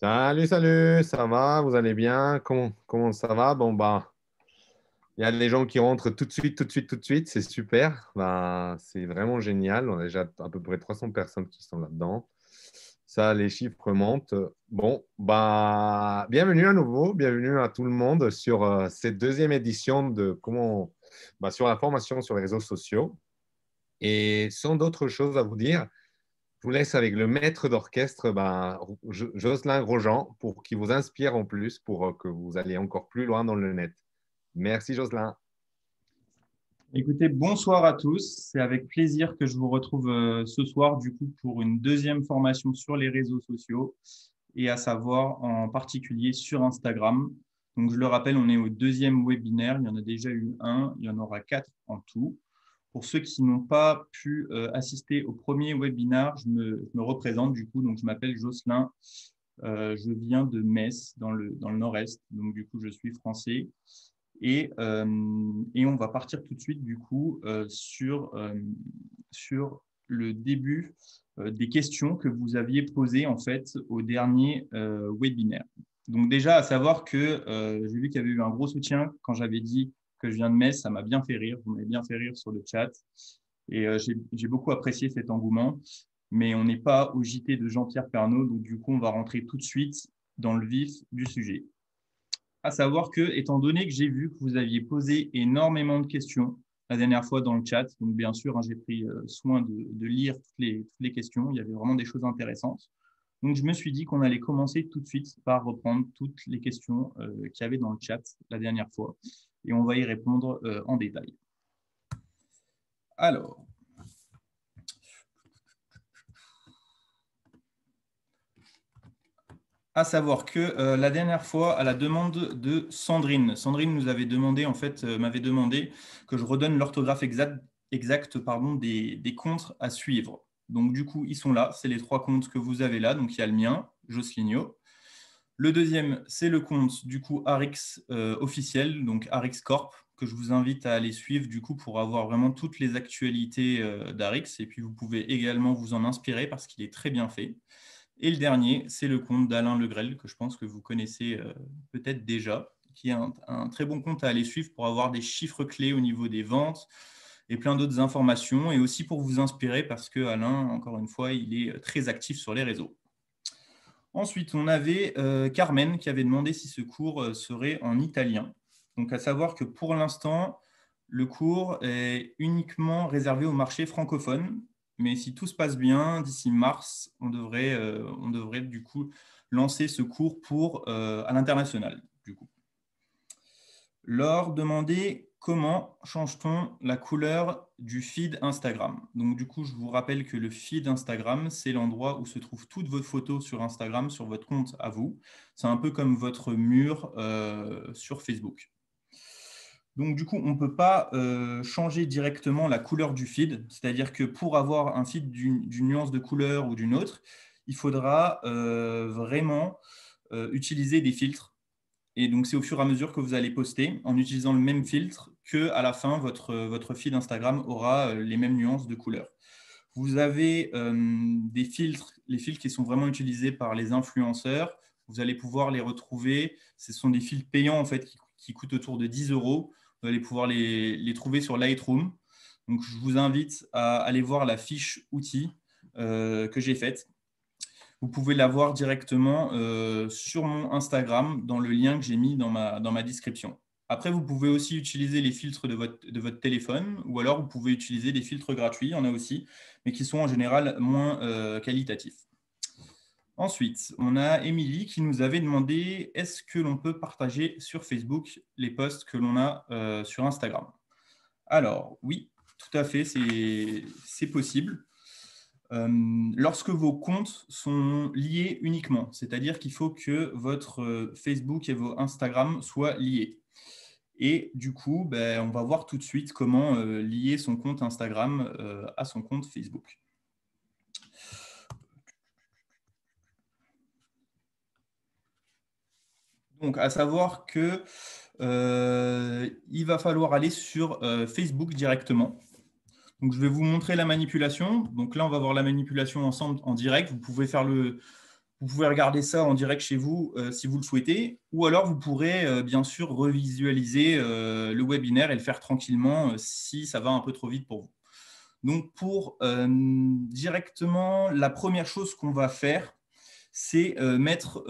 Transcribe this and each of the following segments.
Salut, salut, ça va? Vous allez bien? Comment ça va? Bon, bah, il y a des gens qui rentrent tout de suite, tout de suite, tout de suite, c'est super. Bah, c'est vraiment génial. On a déjà à peu près 300 personnes qui sont là-dedans. Ça, les chiffres montent. Bon, bah, bienvenue à nouveau, bienvenue à tout le monde sur cette deuxième édition de bah, sur la formation sur les réseaux sociaux. Et sans d'autres choses à vous dire, je vous laisse avec le maître d'orchestre, ben, Jocelyn Grosjean, pour qu'il vous inspire en plus, pour que vous alliez encore plus loin dans le net. Merci, Jocelyn. Écoutez, bonsoir à tous. C'est avec plaisir que je vous retrouve ce soir du coup pour une deuxième formation sur les réseaux sociaux et à savoir en particulier sur Instagram. Donc je le rappelle, on est au deuxième webinaire. Il y en a déjà eu un, il y en aura quatre en tout. Pour ceux qui n'ont pas pu assister au premier webinaire, je me représente du coup. Donc je m'appelle Jocelyn. Je viens de Metz dans le nord-est. Donc du coup, je suis français. Et on va partir tout de suite du coup sur le début des questions que vous aviez posées en fait au dernier webinaire. Donc déjà à savoir que j'ai vu qu'il y avait eu un gros soutien quand j'avais dit que je viens de Metz, ça m'a bien fait rire, vous m'avez bien fait rire sur le chat et j'ai beaucoup apprécié cet engouement, mais on n'est pas au JT de Jean-Pierre Pernaut, donc du coup on va rentrer tout de suite dans le vif du sujet. À savoir que, étant donné que j'ai vu que vous aviez posé énormément de questions la dernière fois dans le chat, donc bien sûr, hein, j'ai pris soin de lire toutes les questions, il y avait vraiment des choses intéressantes. Donc, je me suis dit qu'on allait commencer tout de suite par reprendre toutes les questions qu'il y avait dans le chat la dernière fois et on va y répondre en détail. Alors, à savoir que la dernière fois, à la demande de Sandrine, Sandrine nous avait demandé, en fait, m'avait demandé que je redonne l'orthographe exacte pardon, des comptes à suivre. Donc, du coup, ils sont là. C'est les trois comptes que vous avez là. Donc, il y a le mien, Joslinho. Le deuxième, c'est le compte, du coup, Arix officiel, donc Arix Corp, que je vous invite à aller suivre, du coup, pour avoir vraiment toutes les actualités d'Arix. Et puis, vous pouvez également vous en inspirer parce qu'il est très bien fait. Et le dernier, c'est le compte d'Alain Legrel, que je pense que vous connaissez peut-être déjà, qui est un très bon compte à aller suivre pour avoir des chiffres clés au niveau des ventes et plein d'autres informations, et aussi pour vous inspirer parce que Alain, encore une fois, il est très actif sur les réseaux. Ensuite, on avait Carmen qui avait demandé si ce cours serait en italien. Donc, à savoir que pour l'instant, le cours est uniquement réservé au marché francophone. Mais si tout se passe bien, d'ici mars, on devrait du coup lancer ce cours à l'international. Du coup. Laure demandait comment change-t-on la couleur du feed Instagram. Donc du coup, je vous rappelle que le feed Instagram, c'est l'endroit où se trouvent toutes vos photos sur Instagram, sur votre compte à vous. C'est un peu comme votre mur sur Facebook. Donc du coup, on ne peut pas changer directement la couleur du feed, c'est-à-dire que pour avoir un feed d'une nuance de couleur ou d'une autre, il faudra vraiment utiliser des filtres. Et donc, c'est au fur et à mesure que vous allez poster en utilisant le même filtre qu'à la fin, votre feed Instagram aura les mêmes nuances de couleurs. Vous avez des filtres, les filtres qui sont vraiment utilisés par les influenceurs. Vous allez pouvoir les retrouver. Ce sont des filtres payants en fait, qui coûtent autour de 10 euros. Vous allez pouvoir les trouver sur Lightroom. Donc, je vous invite à aller voir la fiche outils que j'ai faite. Vous pouvez la voir directement sur mon Instagram dans le lien que j'ai mis dans ma description. Après, vous pouvez aussi utiliser les filtres de votre téléphone ou alors vous pouvez utiliser des filtres gratuits, il y en a aussi, mais qui sont en général moins qualitatifs. Ensuite, on a Émilie qui nous avait demandé est-ce que l'on peut partager sur Facebook les posts que l'on a sur Instagram? Alors, oui, tout à fait, c'est possible. Lorsque vos comptes sont liés uniquement, c'est-à-dire qu'il faut que votre Facebook et vos Instagram soient liés. Et du coup, on va voir tout de suite comment lier son compte Instagram à son compte Facebook. Donc, à savoir que il va falloir aller sur Facebook directement. Donc, je vais vous montrer la manipulation. Donc là, on va voir la manipulation ensemble en direct. Vous Vous pouvez regarder ça en direct chez vous si vous le souhaitez, ou alors vous pourrez bien sûr revisualiser le webinaire et le faire tranquillement si ça va un peu trop vite pour vous. Donc, pour directement, la première chose qu'on va faire, c'est mettre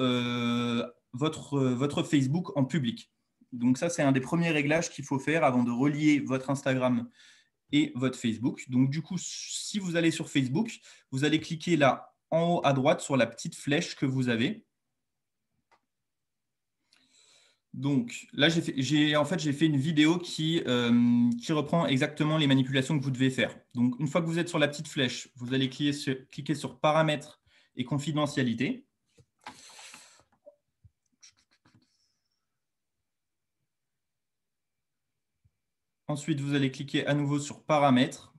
votre Facebook en public. Donc, ça, c'est un des premiers réglages qu'il faut faire avant de relier votre Instagram et votre Facebook. Donc, du coup, si vous allez sur Facebook, vous allez cliquer là en haut à droite sur la petite flèche que vous avez. Donc là, j'ai fait une vidéo qui reprend exactement les manipulations que vous devez faire. Donc, une fois que vous êtes sur la petite flèche, vous allez cliquer sur Paramètres et Confidentialité. Ensuite, vous allez cliquer à nouveau sur Paramètres.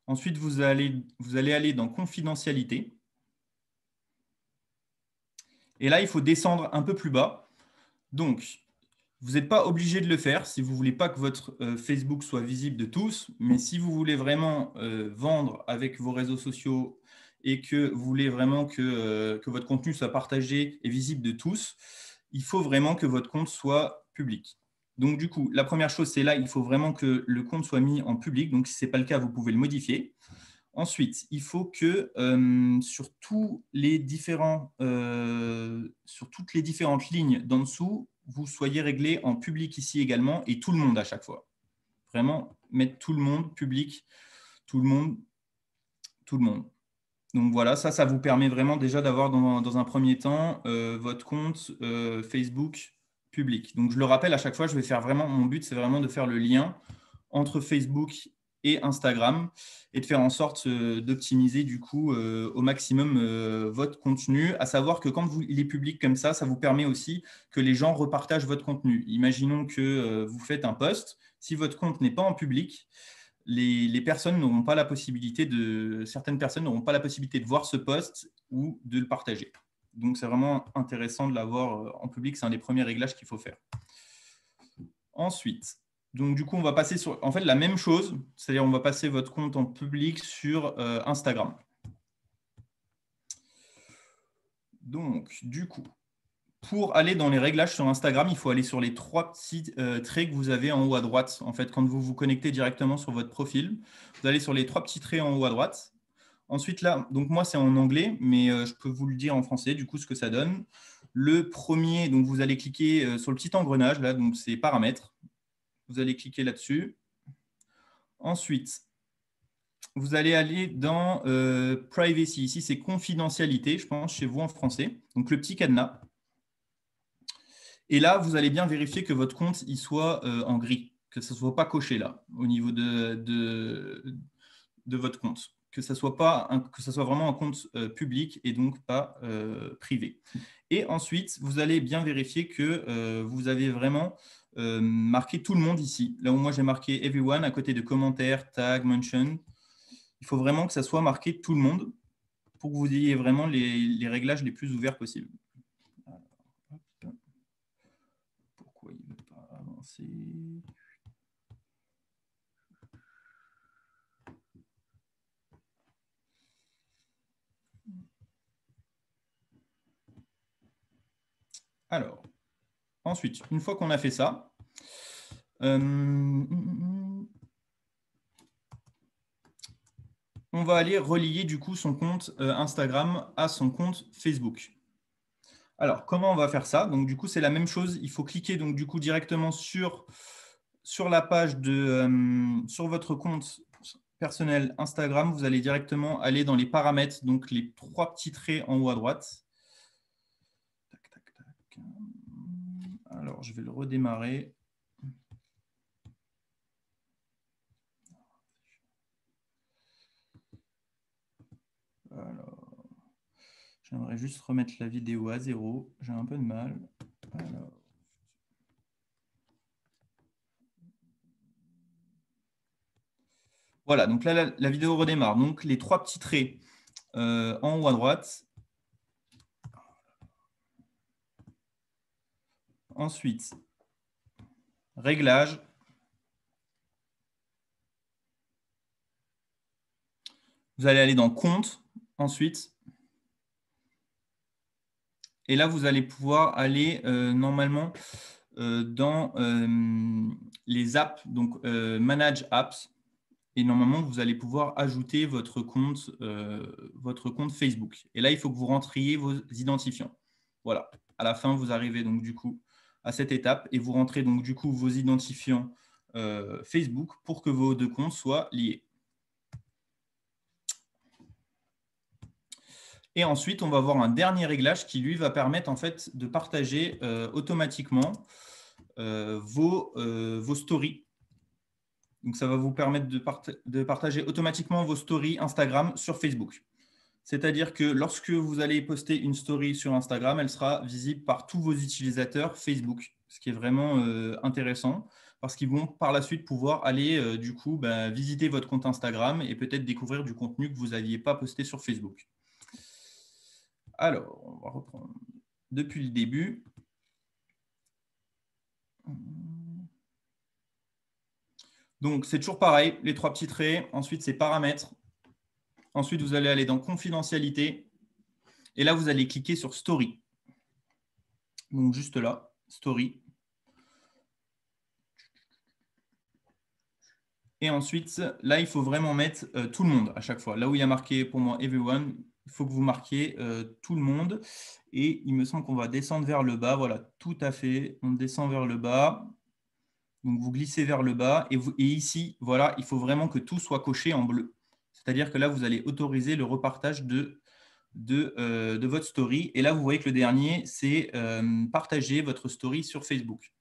Ensuite, vous allez aller dans Confidentialité. Et là, il faut descendre un peu plus bas. Donc, vous n'êtes pas obligé de le faire si vous ne voulez pas que votre Facebook soit visible de tous, mais si vous voulez vraiment vendre avec vos réseaux sociaux et que vous voulez vraiment que votre contenu soit partagé et visible de tous, il faut vraiment que votre compte soit public. Donc, du coup, la première chose, c'est là, il faut vraiment que le compte soit mis en public. Donc, si ce n'est pas le cas, vous pouvez le modifier. Ensuite, il faut que sur toutes les différentes lignes d'en dessous, vous soyez réglé en public ici également et tout le monde à chaque fois. Vraiment, mettre tout le monde, public, tout le monde, tout le monde. Donc voilà, ça vous permet vraiment déjà d'avoir dans un premier temps votre compte Facebook public. Donc je le rappelle à chaque fois, je vais faire vraiment, mon but c'est vraiment de faire le lien entre Facebook et Instagram et de faire en sorte d'optimiser du coup au maximum votre contenu, à savoir que quand il est public comme ça vous permet aussi que les gens repartagent votre contenu. Imaginons que vous faites un post, si votre compte n'est pas en public, certaines personnes n'auront pas la possibilité de voir ce post ou de le partager. Donc c'est vraiment intéressant de l'avoir en public, c'est un des premiers réglages qu'il faut faire. Ensuite, donc du coup, on va passer sur en fait la même chose, c'est-à-dire on va passer votre compte en public sur Instagram. Donc du coup, pour aller dans les réglages sur Instagram, il faut aller sur les 3 petits traits que vous avez en haut à droite. En fait, quand vous vous connectez directement sur votre profil, vous allez sur les 3 petits traits en haut à droite. Ensuite, là, donc moi, c'est en anglais, mais je peux vous le dire en français, du coup, ce que ça donne. Le premier, donc vous allez cliquer sur le petit engrenage, là, donc c'est paramètres. Vous allez cliquer là-dessus. Ensuite, vous allez aller dans Privacy. Ici, c'est confidentialité, je pense, chez vous en français. Donc, le petit cadenas. Et là, vous allez bien vérifier que votre compte il soit en gris, que ça ne soit pas coché là, au niveau de votre compte. Que ça soit vraiment un compte public et donc pas privé. Et ensuite, vous allez bien vérifier que vous avez vraiment marqué tout le monde ici. Là où moi, j'ai marqué everyone à côté de commentaires, tag, mention. Il faut vraiment que ça soit marqué tout le monde pour que vous ayez vraiment les réglages les plus ouverts possibles. Alors, pourquoi il ne veut pas avancer ? Alors, ensuite, une fois qu'on a fait ça, on va aller relier du coup son compte Instagram à son compte Facebook. Alors, comment on va faire ça? Donc, du coup, c'est la même chose. Il faut cliquer donc, du coup, directement sur la page sur votre compte personnel Instagram. Vous allez directement aller dans les paramètres, donc les 3 petits traits en haut à droite. Tac, tac, tac. Alors, je vais le redémarrer. Alors, j'aimerais juste remettre la vidéo à 0. J'ai un peu de mal. Alors. Voilà, donc là, la vidéo redémarre. Donc, les 3 petits traits en haut à droite. Ensuite, réglage. Vous allez aller dans compte. Ensuite, Et là, vous allez pouvoir aller normalement dans les apps, donc Manage Apps. Et normalement, vous allez pouvoir ajouter votre compte Facebook. Et là, il faut que vous rentriez vos identifiants. Voilà. À la fin, vous arrivez donc du coup à cette étape et vous rentrez donc du coup vos identifiants Facebook pour que vos deux comptes soient liés. Et ensuite, on va voir un dernier réglage qui, lui, va permettre en fait de partager automatiquement vos stories. Donc, ça va vous permettre de partager automatiquement vos stories Instagram sur Facebook. C'est-à-dire que lorsque vous allez poster une story sur Instagram, elle sera visible par tous vos utilisateurs Facebook, ce qui est vraiment intéressant parce qu'ils vont par la suite pouvoir aller du coup visiter votre compte Instagram et peut-être découvrir du contenu que vous n'aviez pas posté sur Facebook. Alors, on va reprendre depuis le début. Donc, c'est toujours pareil, les trois petits traits. Ensuite, c'est paramètres. Ensuite, vous allez aller dans confidentialité. Et là, vous allez cliquer sur story. Donc, juste là, story. Et ensuite, là, il faut vraiment mettre tout le monde à chaque fois. Là où il y a marqué pour moi everyone, il faut que vous marquiez tout le monde. Et il me semble qu'on va descendre vers le bas. Voilà, tout à fait. On descend vers le bas. Donc, vous glissez vers le bas. Et ici, voilà, il faut vraiment que tout soit coché en bleu. C'est-à-dire que là, vous allez autoriser le repartage de votre story. Et là, vous voyez que le dernier, c'est partager votre story sur Facebook.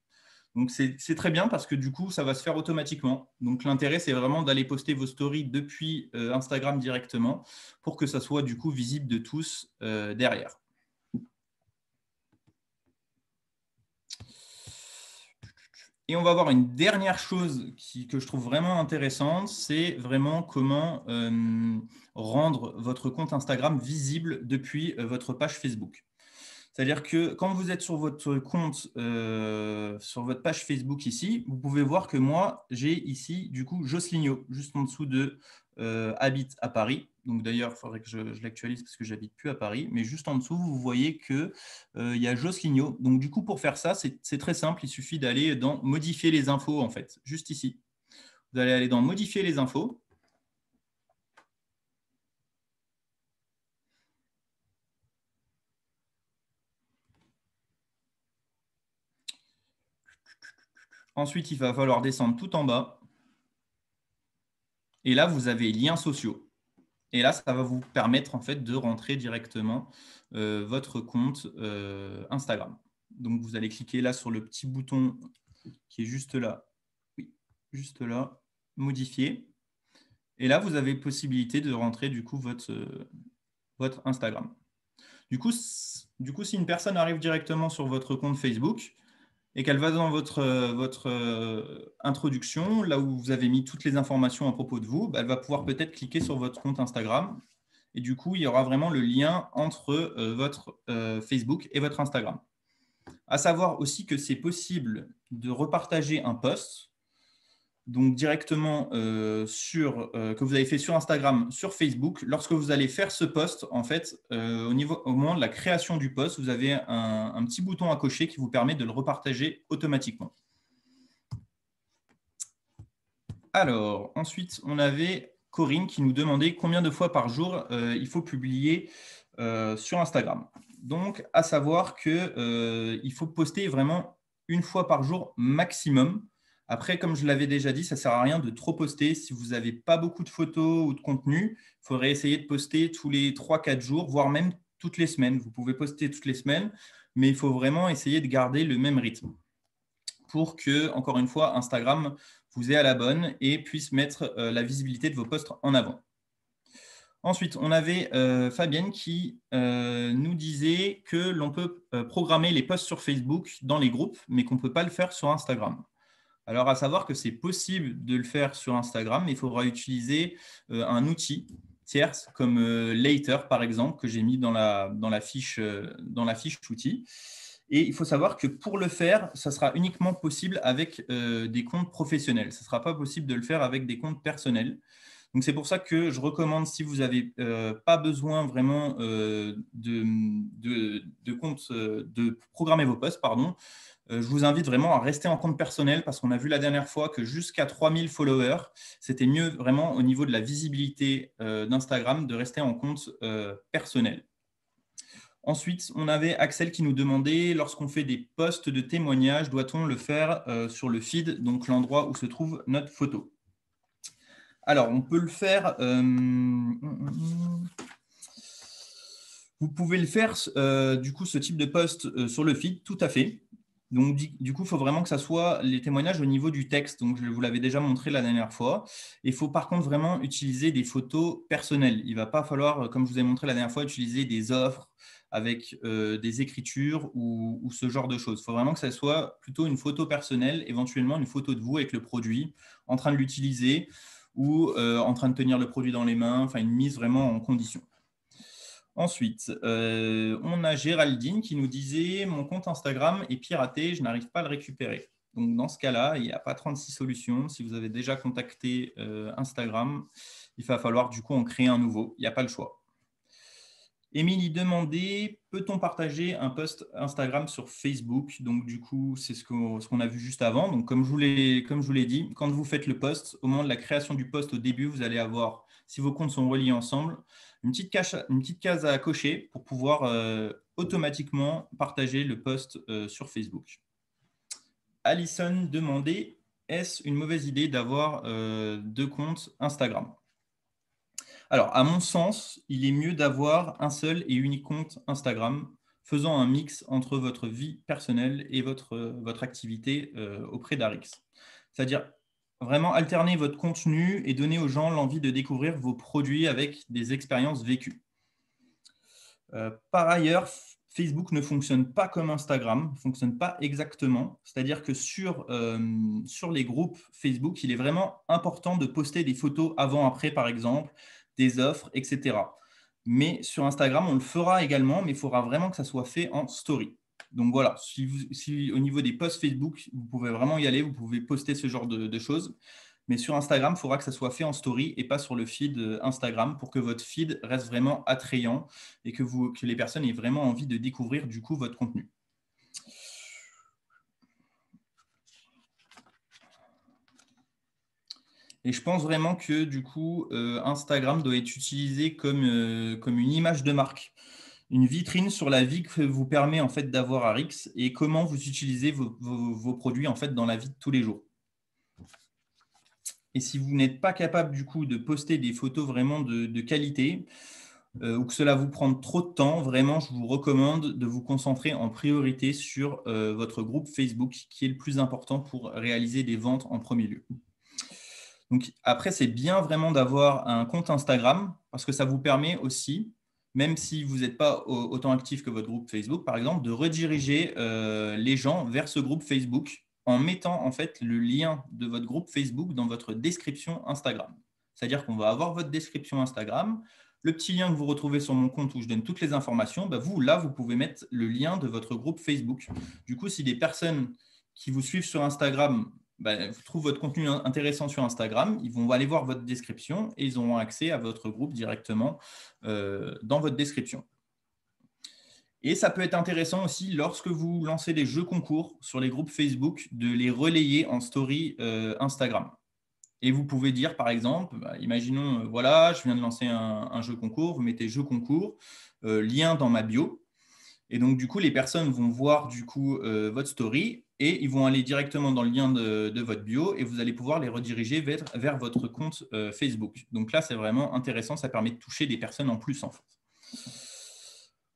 Donc, c'est très bien parce que du coup, ça va se faire automatiquement. Donc, l'intérêt, c'est vraiment d'aller poster vos stories depuis Instagram directement pour que ça soit du coup visible de tous derrière. Et on va voir une dernière chose que je trouve vraiment intéressante, c'est vraiment comment rendre votre compte Instagram visible depuis votre page Facebook. C'est-à-dire que quand vous êtes sur votre compte, sur votre page Facebook ici, vous pouvez voir que moi, j'ai ici du coup Jocelyno, juste en dessous de habite à Paris. Donc d'ailleurs, il faudrait que je l'actualise parce que j'habite plus à Paris. Mais juste en dessous, vous voyez qu'il y a Jocelyno. Donc du coup, pour faire ça, c'est très simple. Il suffit d'aller dans modifier les infos en fait, juste ici. Vous allez aller dans modifier les infos. Ensuite, il va falloir descendre tout en bas. Et là, vous avez liens sociaux. Et là, ça va vous permettre en fait de rentrer directement votre compte Instagram. Donc, vous allez cliquer là sur le petit bouton qui est juste là. Oui, juste là, modifier. Et là, vous avez possibilité de rentrer du coup votre Instagram. Du coup, si une personne arrive directement sur votre compte Facebook, et qu'elle va dans votre introduction, là où vous avez mis toutes les informations à propos de vous, elle va pouvoir peut-être cliquer sur votre compte Instagram. Et du coup, il y aura vraiment le lien entre votre Facebook et votre Instagram. À savoir aussi que c'est possible de repartager un post, donc directement que vous avez fait sur Instagram, sur Facebook. Lorsque vous allez faire ce post, en fait, au moment de la création du post, vous avez un petit bouton à cocher qui vous permet de le repartager automatiquement. Alors, ensuite, on avait Corinne qui nous demandait combien de fois par jour il faut publier sur Instagram. Donc, à savoir qu'il faut poster vraiment une fois par jour maximum. Après, comme je l'avais déjà dit, ça ne sert à rien de trop poster. Si vous n'avez pas beaucoup de photos ou de contenu, il faudrait essayer de poster tous les 3-4 jours, voire même toutes les semaines. Vous pouvez poster toutes les semaines, mais il faut vraiment essayer de garder le même rythme pour que, encore une fois, Instagram vous ait à la bonne et puisse mettre la visibilité de vos posts en avant. Ensuite, on avait Fabienne qui nous disait que l'on peut programmer les posts sur Facebook dans les groupes, mais qu'on ne peut pas le faire sur Instagram. Alors, à savoir que c'est possible de le faire sur Instagram, mais il faudra utiliser un outil tierce comme Later, par exemple, que j'ai mis dans la fiche outil. Et il faut savoir que pour le faire, ça sera uniquement possible avec des comptes professionnels. Ce ne sera pas possible de le faire avec des comptes personnels. Donc, c'est pour ça que je recommande, si vous n'avez pas besoin vraiment de compte, de programmer vos posts, pardon, je vous invite vraiment à rester en compte personnel parce qu'on a vu la dernière fois que jusqu'à 3000 followers, c'était mieux vraiment au niveau de la visibilité d'Instagram de rester en compte personnel. Ensuite, on avait Axel qui nous demandait, lorsqu'on fait des posts de témoignages, doit-on le faire sur le feed, donc l'endroit où se trouve notre photo? Alors, on peut le faire. Vous pouvez le faire, du coup, ce type de post sur le feed, tout à fait. Donc, du coup, il faut vraiment que ça soit les témoignages au niveau du texte. Donc, je vous l'avais déjà montré la dernière fois. Il faut par contre vraiment utiliser des photos personnelles. Il ne va pas falloir, comme je vous ai montré la dernière fois, utiliser des offres avec des écritures ou ce genre de choses. Il faut vraiment que ça soit plutôt une photo personnelle, éventuellement une photo de vous avec le produit, en train de l'utiliser ou en train de tenir le produit dans les mains, enfin une mise vraiment en condition. Ensuite, on a Géraldine qui nous disait « Mon compte Instagram est piraté, je n'arrive pas à le récupérer ». Donc, dans ce cas-là, il n'y a pas 36 solutions. Si vous avez déjà contacté Instagram, il va falloir du coup en créer un nouveau. Il n'y a pas le choix. Émilie demandait « Peut-on partager un post Instagram sur Facebook ?» Donc, du coup, c'est ce qu'on a vu juste avant. Donc, comme je vous l'ai dit, quand vous faites le post, au moment de la création du post, au début, vous allez avoir, si vos comptes sont reliés ensemble, une petite case à cocher pour pouvoir automatiquement partager le post sur Facebook. Alison demandait « Est-ce une mauvaise idée d'avoir 2 comptes Instagram ?» Alors, à mon sens, il est mieux d'avoir un seul et unique compte Instagram, faisant un mix entre votre vie personnelle et votre activité auprès d'Arix. C'est-à-dire vraiment alterner votre contenu et donner aux gens l'envie de découvrir vos produits avec des expériences vécues. Par ailleurs, Facebook ne fonctionne pas comme Instagram, ne fonctionne pas exactement. C'est-à-dire que sur les groupes Facebook, il est vraiment important de poster des photos avant-après, par exemple, des offres, etc. Mais sur Instagram, on le fera également, mais il faudra vraiment que ça soit fait en story. Donc voilà, si au niveau des posts Facebook, vous pouvez vraiment y aller, vous pouvez poster ce genre de choses. Mais sur Instagram, il faudra que ça soit fait en story et pas sur le feed Instagram pour que votre feed reste vraiment attrayant et que les personnes aient vraiment envie de découvrir du coup votre contenu. Et je pense vraiment que du coup, Instagram doit être utilisé comme une image de marque, une vitrine sur la vie que vous permet en fait d'avoir Arix et comment vous utilisez vos produits en fait dans la vie de tous les jours. Et si vous n'êtes pas capable du coup de poster des photos vraiment de qualité ou que cela vous prend trop de temps, vraiment, je vous recommande de vous concentrer en priorité sur votre groupe Facebook qui est le plus important pour réaliser des ventes en premier lieu. Donc, après, c'est bien vraiment d'avoir un compte Instagram parce que ça vous permet aussi, même si vous n'êtes pas autant actif que votre groupe Facebook, par exemple, de rediriger les gens vers ce groupe Facebook en mettant en fait le lien de votre groupe Facebook dans votre description Instagram. C'est-à-dire qu'on va avoir votre description Instagram, le petit lien que vous retrouvez sur mon compte où je donne toutes les informations, vous pouvez mettre le lien de votre groupe Facebook. Du coup, si des personnes qui vous suivent sur Instagram trouvent votre contenu intéressant sur Instagram, ils vont aller voir votre description et ils auront accès à votre groupe directement dans votre description. Et ça peut être intéressant aussi lorsque vous lancez des jeux concours sur les groupes Facebook de les relayer en story Instagram. Et vous pouvez dire, par exemple, imaginons, voilà, je viens de lancer un jeu concours, vous mettez jeu concours, lien dans ma bio. Et donc, du coup, les personnes vont voir du coup votre story et ils vont aller directement dans le lien de votre bio et vous allez pouvoir les rediriger vers votre compte Facebook. Donc là, c'est vraiment intéressant, ça permet de toucher des personnes en plus, en fait.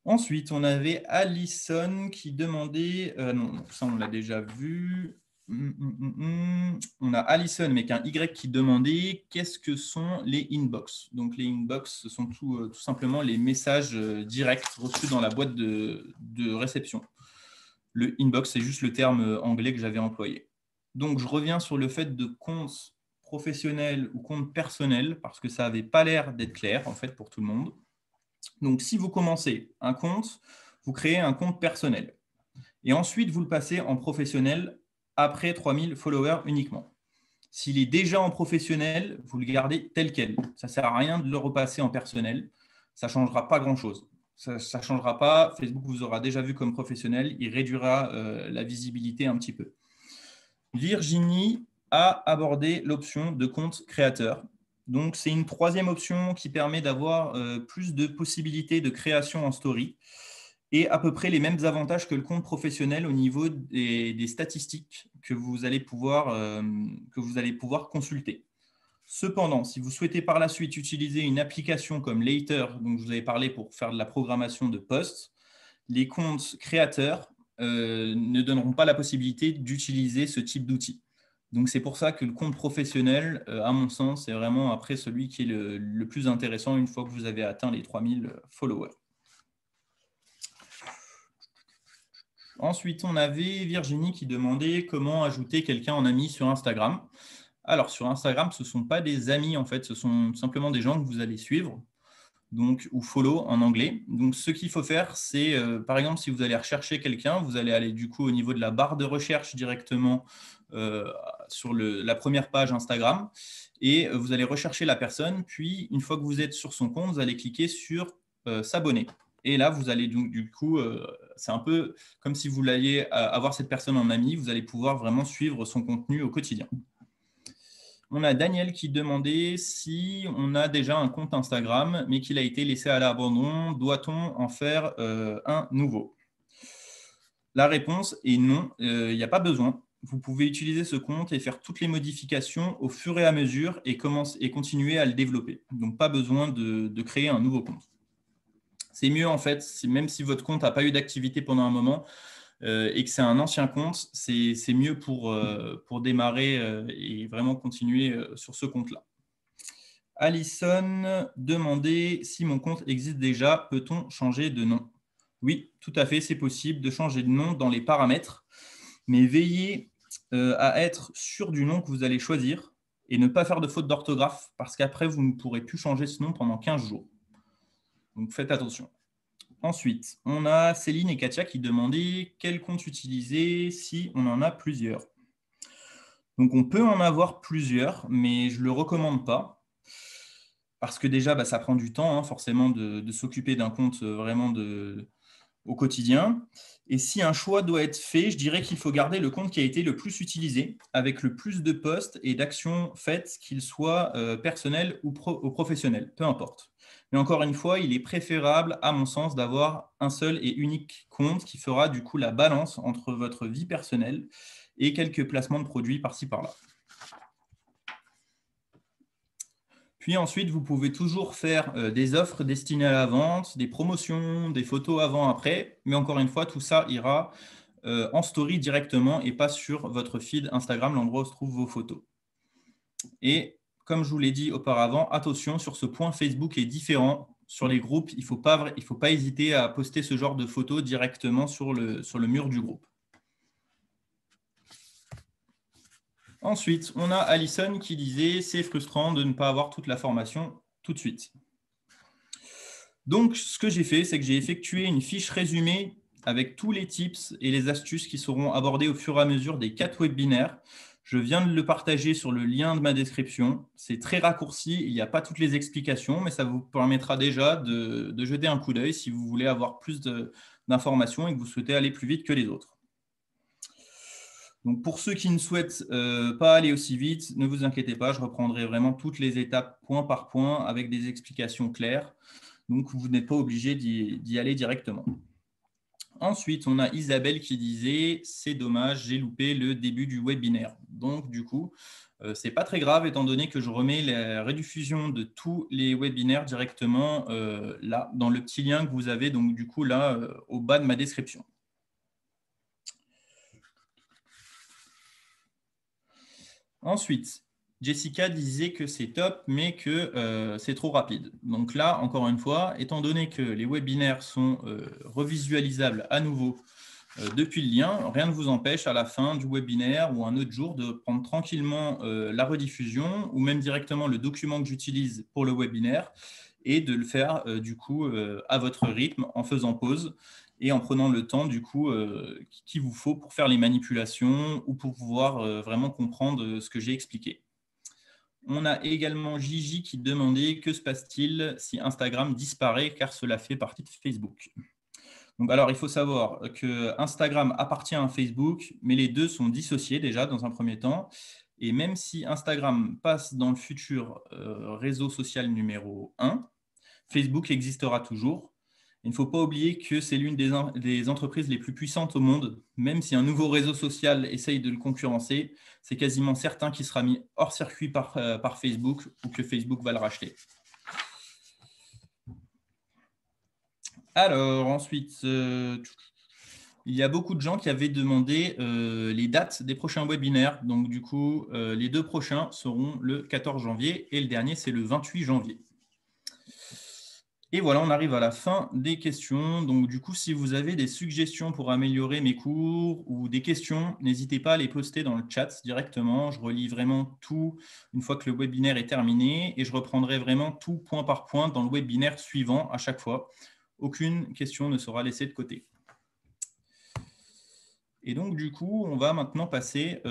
Ensuite, on avait Alison qui demandait… non, ça, on l'a déjà vu. On a Alison, mais qu'un Y qui demandait qu'est-ce que sont les inbox. Donc, les inbox, ce sont tout simplement les messages directs reçus dans la boîte de réception. Le inbox, c'est juste le terme anglais que j'avais employé. Donc, je reviens sur le fait de compte professionnel ou compte personnel parce que ça n'avait pas l'air d'être clair, en fait, pour tout le monde. Donc, si vous commencez un compte, vous créez un compte personnel. Et ensuite, vous le passez en professionnel après 3000 followers uniquement. S'il est déjà en professionnel, vous le gardez tel quel. Ça ne sert à rien de le repasser en personnel. Ça ne changera pas grand-chose. Ça ne changera pas. Facebook vous aura déjà vu comme professionnel. Il réduira la visibilité un petit peu. Virginie a abordé l'option de compte créateur. Donc, c'est une troisième option qui permet d'avoir plus de possibilités de création en story et à peu près les mêmes avantages que le compte professionnel au niveau des statistiques que vous allez pouvoir consulter. Cependant, si vous souhaitez par la suite utiliser une application comme Later, dont je vous avais parlé pour faire de la programmation de posts, les comptes créateurs ne donneront pas la possibilité d'utiliser ce type d'outil. Donc, c'est pour ça que le compte professionnel, à mon sens, est vraiment après celui qui est le plus intéressant une fois que vous avez atteint les 3000 followers. Ensuite, on avait Virginie qui demandait comment ajouter quelqu'un en ami sur Instagram. Alors, sur Instagram, ce ne sont pas des amis, en fait, ce sont simplement des gens que vous allez suivre, donc, ou follow en anglais. Donc, ce qu'il faut faire, c'est, par exemple, si vous allez rechercher quelqu'un, vous allez aller du coup au niveau de la barre de recherche directement sur la première page Instagram et vous allez rechercher la personne. Puis, une fois que vous êtes sur son compte, vous allez cliquer sur s'abonner. Et là, vous allez donc, du coup, c'est un peu comme si vous alliez avoir cette personne en ami, vous allez pouvoir vraiment suivre son contenu au quotidien. On a Daniel qui demandait si on a déjà un compte Instagram, mais qu'il a été laissé à l'abandon, doit-on en faire un nouveau? La réponse est non, il n'y a pas besoin. Vous pouvez utiliser ce compte et faire toutes les modifications au fur et à mesure et continuer à le développer. Donc, pas besoin de créer un nouveau compte. C'est mieux en fait, même si votre compte n'a pas eu d'activité pendant un moment et que c'est un ancien compte, c'est mieux pour démarrer et vraiment continuer sur ce compte-là. Alison demandait si mon compte existe déjà, peut-on changer de nom? Oui, tout à fait, c'est possible de changer de nom dans les paramètres, mais veillez à être sûr du nom que vous allez choisir et ne pas faire de faute d'orthographe parce qu'après, vous ne pourrez plus changer ce nom pendant 15 jours. Donc, faites attention. Ensuite, on a Céline et Katia qui demandaient quel compte utiliser si on en a plusieurs. Donc, on peut en avoir plusieurs, mais je ne le recommande pas. Parce que déjà, ça prend du temps, forcément, de s'occuper d'un compte vraiment au quotidien. Et si un choix doit être fait, je dirais qu'il faut garder le compte qui a été le plus utilisé, avec le plus de posts et d'actions faites, qu'ils soient personnels ou professionnels, peu importe. Mais encore une fois, il est préférable, à mon sens, d'avoir un seul et unique compte qui fera du coup la balance entre votre vie personnelle et quelques placements de produits par-ci par-là. Puis ensuite, vous pouvez toujours faire des offres destinées à la vente, des promotions, des photos avant-après. Mais encore une fois, tout ça ira en story directement et pas sur votre feed Instagram, l'endroit où se trouvent vos photos. Et comme je vous l'ai dit auparavant, attention, sur ce point, Facebook est différent. Sur les groupes, il ne faut pas hésiter à poster ce genre de photos directement sur le mur du groupe. Ensuite, on a Alison qui disait « c'est frustrant de ne pas avoir toute la formation tout de suite ». Donc, ce que j'ai fait, c'est que j'ai effectué une fiche résumée avec tous les tips et les astuces qui seront abordés au fur et à mesure des 4 webinaires. Je viens de le partager sur le lien de ma description. C'est très raccourci, il n'y a pas toutes les explications, mais ça vous permettra déjà de jeter un coup d'œil si vous voulez avoir plus d'informations et que vous souhaitez aller plus vite que les autres. Donc pour ceux qui ne souhaitent pas aller aussi vite, ne vous inquiétez pas, je reprendrai vraiment toutes les étapes point par point avec des explications claires. Donc vous n'êtes pas obligé d'y aller directement. Ensuite, on a Isabelle qui disait « c'est dommage, j'ai loupé le début du webinaire ». Donc du coup, ce n'est pas très grave étant donné que je remets la rediffusion de tous les webinaires directement là, dans le petit lien que vous avez donc du coup là au bas de ma description. Ensuite, Jessica disait que c'est top, mais que c'est trop rapide. Donc là, encore une fois, étant donné que les webinaires sont revisualisables à nouveau depuis le lien, rien ne vous empêche à la fin du webinaire ou un autre jour de prendre tranquillement la rediffusion ou même directement le document que j'utilise pour le webinaire et de le faire du coup à votre rythme en faisant pause et en prenant le temps du coup qu'il vous faut pour faire les manipulations ou pour pouvoir vraiment comprendre ce que j'ai expliqué. On a également Gigi qui demandait que se passe-t-il si Instagram disparaît car cela fait partie de Facebook. Donc, alors, il faut savoir que Instagram appartient à Facebook, mais les deux sont dissociés déjà dans un premier temps. Et même si Instagram passe dans le futur réseau social numéro 1, Facebook existera toujours. Il ne faut pas oublier que c'est l'une des entreprises les plus puissantes au monde. Même si un nouveau réseau social essaye de le concurrencer, c'est quasiment certain qu'il sera mis hors circuit par Facebook ou que Facebook va le racheter. Alors, ensuite, il y a beaucoup de gens qui avaient demandé les dates des prochains webinaires. Donc, du coup, les deux prochains seront le 14 janvier et le dernier, c'est le 28 janvier. Et voilà, on arrive à la fin des questions. Donc, du coup, si vous avez des suggestions pour améliorer mes cours ou des questions, n'hésitez pas à les poster dans le chat directement. Je relis vraiment tout une fois que le webinaire est terminé et je reprendrai vraiment tout point par point dans le webinaire suivant à chaque fois. Aucune question ne sera laissée de côté. Et donc, du coup, on va maintenant passer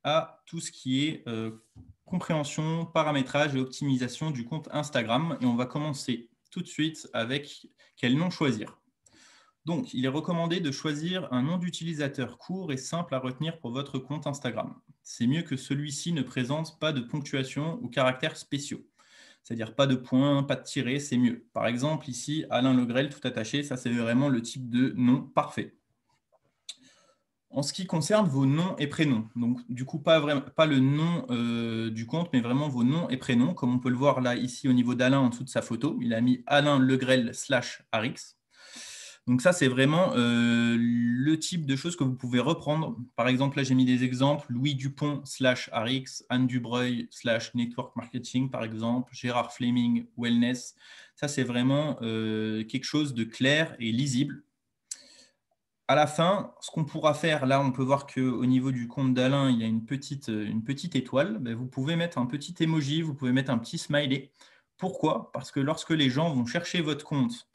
à tout ce qui est compréhension, paramétrage et optimisation du compte Instagram. Et on va commencer tout de suite avec quel nom choisir. Donc, il est recommandé de choisir un nom d'utilisateur court et simple à retenir pour votre compte Instagram. C'est mieux que celui-ci ne présente pas de ponctuation ou caractères spéciaux. C'est-à-dire pas de points, pas de tirets, c'est mieux. Par exemple, ici, Alain Legrel, tout attaché, ça c'est vraiment le type de nom parfait. En ce qui concerne vos noms et prénoms, donc du coup pas le nom du compte, mais vraiment vos noms et prénoms, comme on peut le voir là ici au niveau d'Alain en dessous de sa photo, il a mis Alain Legrel /Arix. Donc ça c'est vraiment le type de choses que vous pouvez reprendre. Par exemple là j'ai mis des exemples, Louis Dupont /Arix, Anne Dubreuil /Network Marketing par exemple, Gérard Fleming Wellness. Ça c'est vraiment quelque chose de clair et lisible. À la fin, ce qu'on pourra faire, là, on peut voir qu'au niveau du compte d'Alain, il y a une petite étoile. Ben, vous pouvez mettre un petit emoji, vous pouvez mettre un petit smiley. Pourquoi? Parce que lorsque les gens vont chercher votre compte,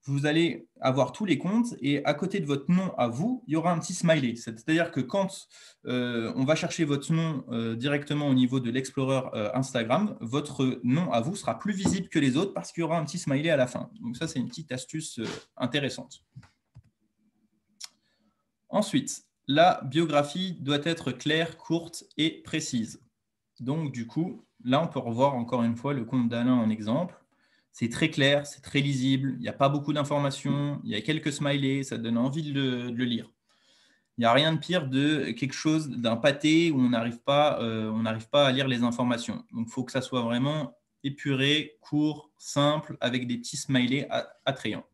vous allez avoir tous les comptes et à côté de votre nom à vous, il y aura un petit smiley. C'est-à-dire que quand on va chercher votre nom directement au niveau de l'Explorer Instagram, votre nom à vous sera plus visible que les autres parce qu'il y aura un petit smiley à la fin. Donc ça, c'est une petite astuce intéressante. Ensuite, la biographie doit être claire, courte et précise. Donc, du coup, là, on peut revoir encore une fois le compte d'Alain en exemple. C'est très clair, c'est très lisible, il n'y a pas beaucoup d'informations, il y a quelques smileys, ça donne envie de le lire. Il n'y a rien de pire de quelque chose, d'un pâté où on n'arrive pas à lire les informations. Donc, il faut que ça soit vraiment épuré, court, simple, avec des petits smileys attrayants.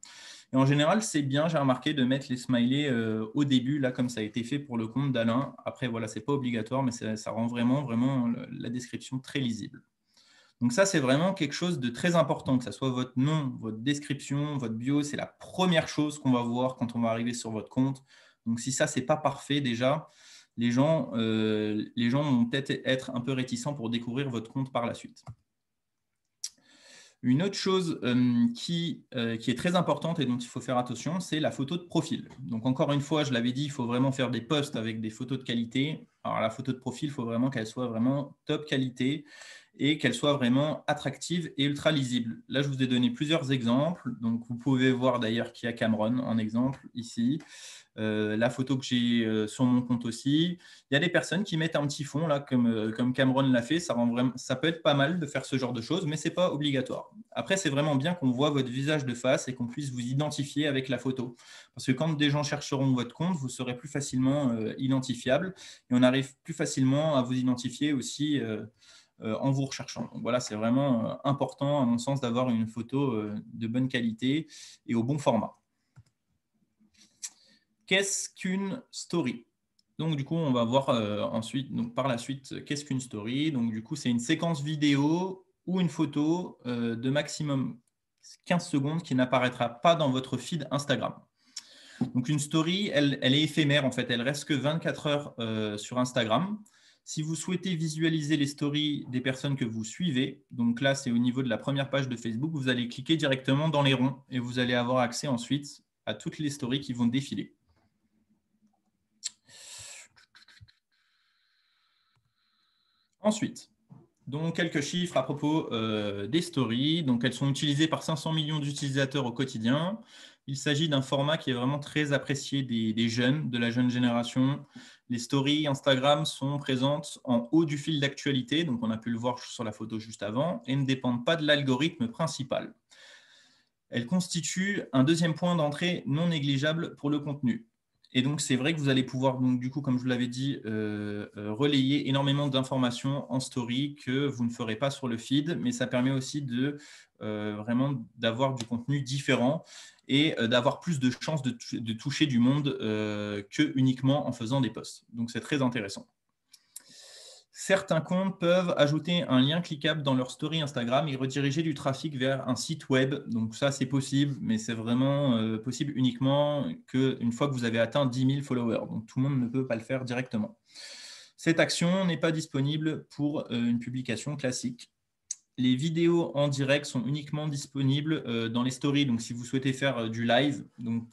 Et en général, c'est bien, j'ai remarqué, de mettre les smileys au début, là, comme ça a été fait pour le compte d'Alain. Après, voilà, ce n'est pas obligatoire, mais ça rend vraiment la description très lisible. Donc ça, c'est vraiment quelque chose de très important, que ce soit votre nom, votre description, votre bio. C'est la première chose qu'on va voir quand on va arriver sur votre compte. Donc si ça, ce n'est pas parfait déjà, les gens vont peut-être être un peu réticents pour découvrir votre compte par la suite. Une autre chose qui est très importante et dont il faut faire attention, c'est la photo de profil. Donc encore une fois, je l'avais dit, il faut vraiment faire des posts avec des photos de qualité. Alors la photo de profil, il faut vraiment qu'elle soit vraiment top qualité et qu'elle soit vraiment attractive et ultra lisible. Là, je vous ai donné plusieurs exemples. Donc vous pouvez voir d'ailleurs qu'il y a Cameron en exemple ici. La photo que j'ai sur mon compte aussi. Il y a des personnes qui mettent un petit fond, là, comme Cameron l'a fait. Ça peut être pas mal de faire ce genre de choses, mais ce n'est pas obligatoire. Après, c'est vraiment bien qu'on voit votre visage de face et qu'on puisse vous identifier avec la photo. Parce que quand des gens chercheront votre compte, vous serez plus facilement identifiable et on arrive plus facilement à vous identifier aussi en vous recherchant. Donc voilà, c'est vraiment important, à mon sens, d'avoir une photo de bonne qualité et au bon format. Qu'est-ce qu'une story? Donc, du coup, on va voir ensuite, donc, par la suite, qu'est-ce qu'une story? Donc, du coup, c'est une séquence vidéo ou une photo de maximum 15 secondes qui n'apparaîtra pas dans votre feed Instagram. Donc, une story, elle est éphémère, en fait. Elle reste que 24 heures sur Instagram. Si vous souhaitez visualiser les stories des personnes que vous suivez, donc là, c'est au niveau de la première page de Facebook, vous allez cliquer directement dans les ronds et vous allez avoir accès ensuite à toutes les stories qui vont défiler. Ensuite, Donc, quelques chiffres à propos des stories. Donc, elles sont utilisées par 500 millions d'utilisateurs au quotidien. Il s'agit d'un format qui est vraiment très apprécié des jeunes, de la jeune génération. Les stories Instagram sont présentes en haut du fil d'actualité, donc on a pu le voir sur la photo juste avant, et ne dépendent pas de l'algorithme principal. Elles constituent un deuxième point d'entrée non négligeable pour le contenu. Et donc, c'est vrai que vous allez pouvoir, donc, du coup, comme je vous l'avais dit, relayer énormément d'informations en story que vous ne ferez pas sur le feed, mais ça permet aussi vraiment d'avoir du contenu différent et d'avoir plus de chances de toucher du monde que uniquement en faisant des posts. Donc, c'est très intéressant. Certains comptes peuvent ajouter un lien cliquable dans leur story Instagram et rediriger du trafic vers un site web. Donc ça, c'est possible, mais c'est vraiment possible uniquement qu'une fois que vous avez atteint 10 000 followers. Donc tout le monde ne peut pas le faire directement. Cette action n'est pas disponible pour une publication classique. Les vidéos en direct sont uniquement disponibles dans les stories. Donc, si vous souhaitez faire du live, donc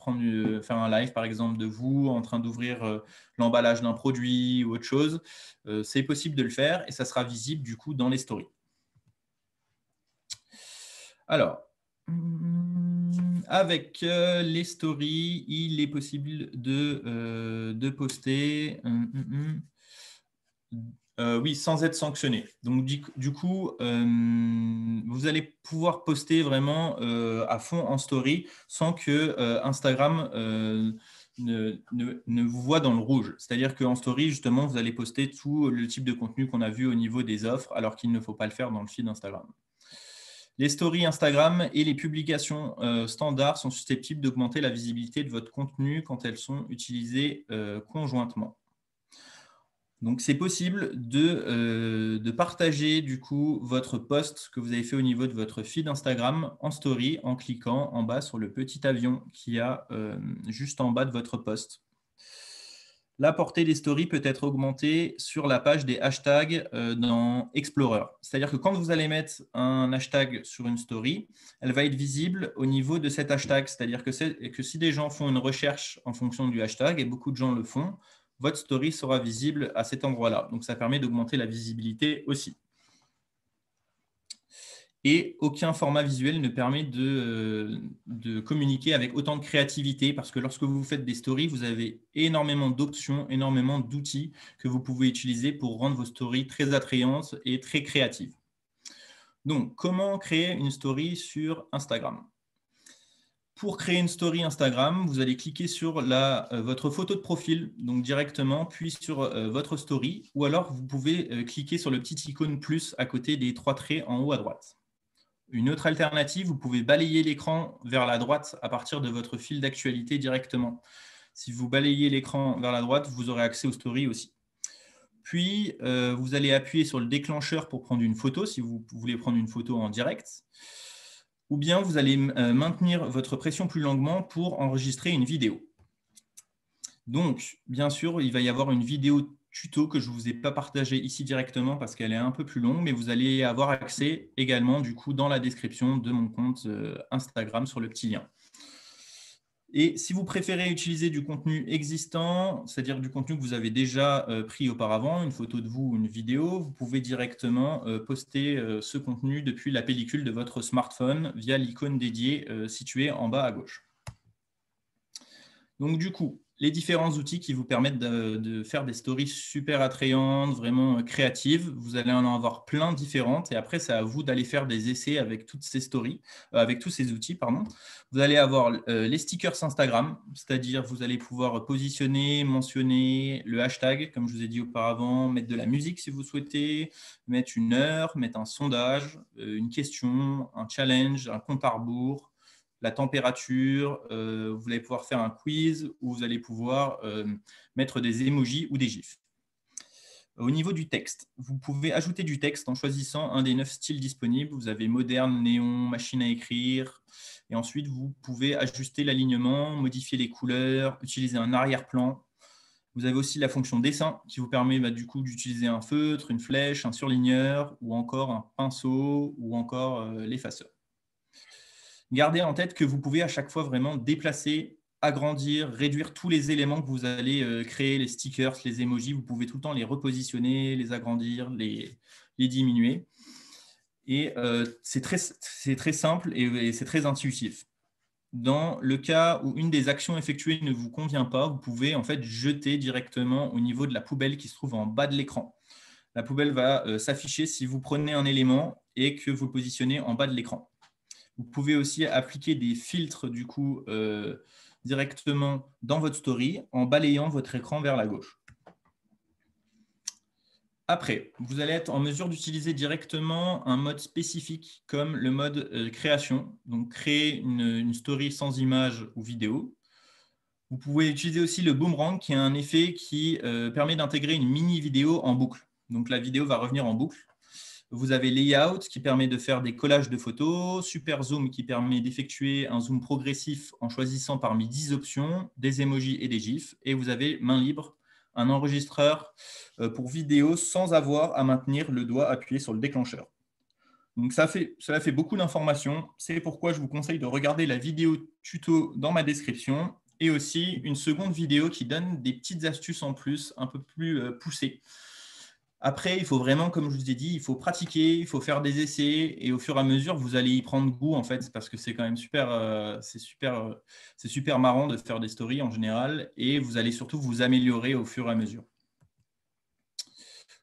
faire un live par exemple de vous en train d'ouvrir l'emballage d'un produit ou autre chose, c'est possible de le faire et ça sera visible du coup dans les stories. Alors, avec les stories, il est possible de poster. Oui, sans être sanctionné. Donc, du coup, vous allez pouvoir poster vraiment à fond en story sans que Instagram ne vous voit dans le rouge. C'est-à-dire qu'en story, justement, vous allez poster tout le type de contenu qu'on a vu au niveau des offres, alors qu'il ne faut pas le faire dans le feed Instagram. Les stories Instagram et les publications standards sont susceptibles d'augmenter la visibilité de votre contenu quand elles sont utilisées conjointement. Donc, c'est possible de partager du coup votre post que vous avez fait au niveau de votre feed Instagram en story en cliquant en bas sur le petit avion qu'il y a juste en bas de votre post. La portée des stories peut être augmentée sur la page des hashtags dans Explorer. C'est-à-dire que quand vous allez mettre un hashtag sur une story, elle va être visible au niveau de cet hashtag. C'est-à-dire que si des gens font une recherche en fonction du hashtag, et beaucoup de gens le font, votre story sera visible à cet endroit-là. Donc, ça permet d'augmenter la visibilité aussi. Et aucun format visuel ne permet de communiquer avec autant de créativité parce que lorsque vous faites des stories, vous avez énormément d'options, énormément d'outils que vous pouvez utiliser pour rendre vos stories très attrayantes et très créatives. Donc, comment créer une story sur Instagram ? Pour créer une story Instagram, vous allez cliquer sur votre photo de profil, donc directement, puis sur votre story, ou alors vous pouvez cliquer sur le petit icône plus à côté des 3 traits en haut à droite. Une autre alternative, vous pouvez balayer l'écran vers la droite à partir de votre fil d'actualité directement. Si vous balayez l'écran vers la droite, vous aurez accès aux stories aussi. Puis, vous allez appuyer sur le déclencheur pour prendre une photo, si vous voulez prendre une photo en direct. Ou bien vous allez maintenir votre pression plus longuement pour enregistrer une vidéo. Donc, bien sûr, il va y avoir une vidéo tuto que je ne vous ai pas partagée ici directement parce qu'elle est un peu plus longue, mais vous allez avoir accès également du coup dans la description de mon compte Instagram sur le petit lien. Et si vous préférez utiliser du contenu existant, c'est-à-dire du contenu que vous avez déjà pris auparavant, une photo de vous ou une vidéo, vous pouvez directement poster ce contenu depuis la pellicule de votre smartphone via l'icône dédiée située en bas à gauche. Donc du coup, les différents outils qui vous permettent de faire des stories super attrayantes, vraiment créatives. Vous allez en avoir plein différentes et après, c'est à vous d'aller faire des essais avec toutes ces stories, avec tous ces outils, pardon. Vous allez avoir les stickers Instagram, c'est-à-dire vous allez pouvoir positionner, mentionner le hashtag, comme je vous ai dit auparavant, mettre de la musique si vous souhaitez, mettre une heure, mettre un sondage, une question, un challenge, un compte à rebours, la température, vous allez pouvoir faire un quiz ou vous allez pouvoir mettre des emojis ou des gifs. Au niveau du texte, vous pouvez ajouter du texte en choisissant un des 9 styles disponibles. Vous avez moderne, néon, machine à écrire. Et ensuite, vous pouvez ajuster l'alignement, modifier les couleurs, utiliser un arrière-plan. Vous avez aussi la fonction dessin qui vous permet du coup d'utiliser un feutre, une flèche, un surligneur ou encore un pinceau ou encore l'effaceur. Gardez en tête que vous pouvez à chaque fois vraiment déplacer, agrandir, réduire tous les éléments que vous allez créer, les stickers, les emojis. Vous pouvez tout le temps les repositionner, les agrandir, les diminuer. Et c'est très simple et c'est très intuitif. Dans le cas où une des actions effectuées ne vous convient pas, vous pouvez en fait jeter directement au niveau de la poubelle qui se trouve en bas de l'écran. La poubelle va s'afficher si vous prenez un élément et que vous le positionnez en bas de l'écran. Vous pouvez aussi appliquer des filtres du coup directement dans votre story en balayant votre écran vers la gauche. Après, vous allez être en mesure d'utiliser directement un mode spécifique comme le mode création, donc créer une story sans image ou vidéo. Vous pouvez utiliser aussi le boomerang qui a un effet qui permet d'intégrer une mini vidéo en boucle. Donc la vidéo va revenir en boucle. Vous avez Layout qui permet de faire des collages de photos, Super Zoom qui permet d'effectuer un zoom progressif en choisissant parmi 10 options, des emojis et des gifs. Et vous avez Main libre, un enregistreur pour vidéo sans avoir à maintenir le doigt appuyé sur le déclencheur. Donc cela fait beaucoup d'informations. C'est pourquoi je vous conseille de regarder la vidéo tuto dans ma description et aussi une seconde vidéo qui donne des petites astuces en plus, un peu plus poussées. Après, il faut vraiment, comme je vous ai dit, il faut pratiquer, il faut faire des essais et au fur et à mesure, vous allez y prendre goût en fait, parce que c'est quand même c'est super marrant de faire des stories en général et vous allez surtout vous améliorer au fur et à mesure.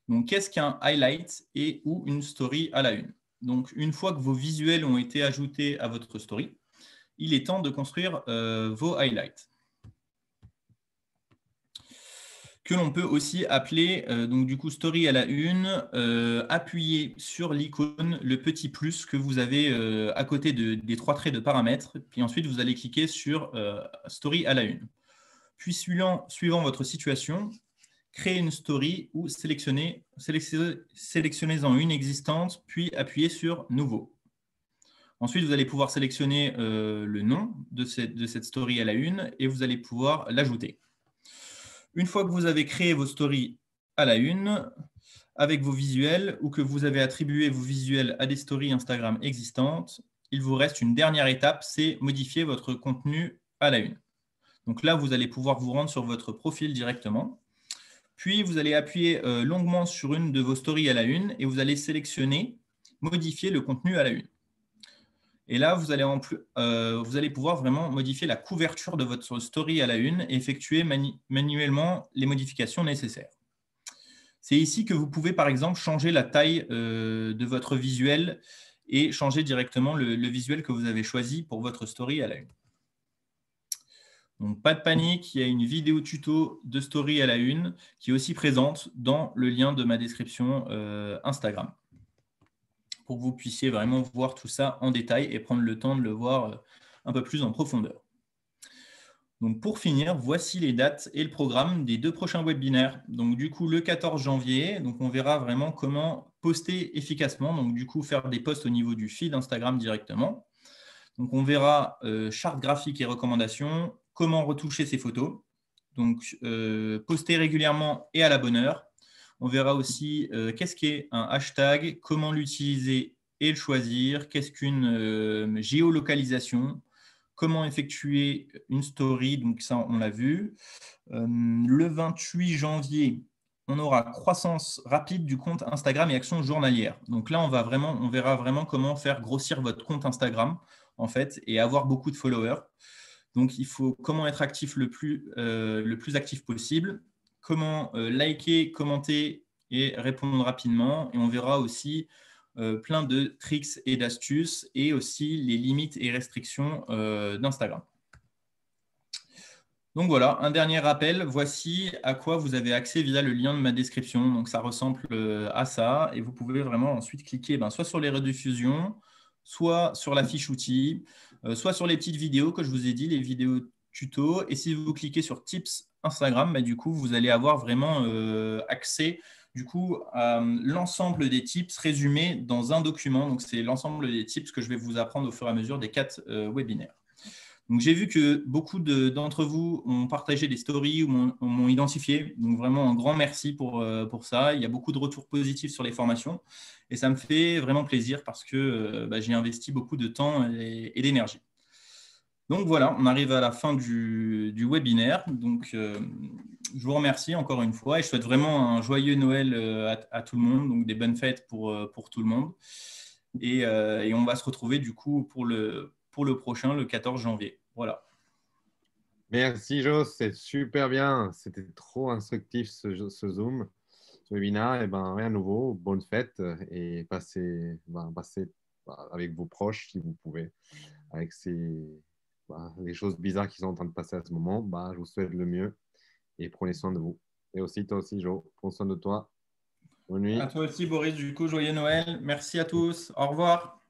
Donc, qu'est-ce qu'un highlight et ou une story à la une? Donc, une fois que vos visuels ont été ajoutés à votre story, il est temps de construire vos highlights, que l'on peut aussi appeler donc du coup story à la une, appuyez sur l'icône, le petit plus que vous avez à côté des 3 traits de paramètres, puis ensuite vous allez cliquer sur story à la une. Puis suivant votre situation, créez une story ou sélectionnez-en une existante, puis appuyez sur nouveau. Ensuite, vous allez pouvoir sélectionner le nom de cette story à la une et vous allez pouvoir l'ajouter. Une fois que vous avez créé vos stories à la une, avec vos visuels ou que vous avez attribué vos visuels à des stories Instagram existantes, il vous reste une dernière étape, c'est modifier votre contenu à la une. Donc là, vous allez pouvoir vous rendre sur votre profil directement. Puis, vous allez appuyer longuement sur une de vos stories à la une et vous allez sélectionner « Modifier le contenu à la une ». Et là, vous allez pouvoir vraiment modifier la couverture de votre story à la une et effectuer manuellement les modifications nécessaires. C'est ici que vous pouvez, par exemple, changer la taille de votre visuel et changer directement le visuel que vous avez choisi pour votre story à la une. Donc, pas de panique, il y a une vidéo tuto de story à la une qui est aussi présente dans le lien de ma description Instagram, pour que vous puissiez vraiment voir tout ça en détail et prendre le temps de le voir un peu plus en profondeur. Donc, pour finir, voici les dates et le programme des 2 prochains webinaires. Donc, du coup, le 14 janvier, donc on verra vraiment comment poster efficacement. Donc, du coup, faire des posts au niveau du feed Instagram directement. Donc, on verra charte graphique et recommandations, comment retoucher ses photos. Donc, poster régulièrement et à la bonne heure. On verra aussi qu'est-ce qu'est un hashtag, comment l'utiliser et le choisir, qu'est-ce qu'une géolocalisation, comment effectuer une story, donc ça on l'a vu. Le 28 janvier, on aura croissance rapide du compte Instagram et actions journalières. Donc là, on verra vraiment comment faire grossir votre compte Instagram en fait et avoir beaucoup de followers. Donc, il faut comment être actif le plus actif possible, comment liker, commenter et répondre rapidement. Et on verra aussi plein de tricks et d'astuces et aussi les limites et restrictions d'Instagram. Donc voilà, un dernier rappel, voici à quoi vous avez accès via le lien de ma description. Donc ça ressemble à ça et vous pouvez vraiment ensuite cliquer soit sur les rediffusions, soit sur la fiche outils, soit sur les petites vidéos que je vous ai dit, les vidéos tuto. Et si vous cliquez sur Tips Instagram, du coup, vous allez avoir vraiment accès du coup, à l'ensemble des tips résumés dans un document. Donc, c'est l'ensemble des tips que je vais vous apprendre au fur et à mesure des 4 webinaires. Donc, j'ai vu que beaucoup d'entre vous ont partagé des stories ou m'ont identifié. Donc, vraiment, un grand merci pour ça. Il y a beaucoup de retours positifs sur les formations. Et ça me fait vraiment plaisir parce que j'ai investi beaucoup de temps et d'énergie. Donc, voilà, on arrive à la fin du webinaire. Donc, je vous remercie encore une fois et je souhaite vraiment un joyeux Noël à tout le monde, donc des bonnes fêtes pour tout le monde. Et on va se retrouver du coup pour le prochain, le 14 janvier. Voilà. Merci, Jo, c'est super bien. C'était trop instructif ce Zoom, ce webinaire. Et ben, rien de nouveau. Bonne fête et passez avec vos proches si vous pouvez. Avec les choses bizarres qui sont en train de passer à ce moment, je vous souhaite le mieux et prenez soin de vous. Et aussi, toi aussi, Jo, prends soin de toi. Bonne À nuit. toi aussi, Boris, du coup, joyeux Noël. Merci à tous. Au revoir.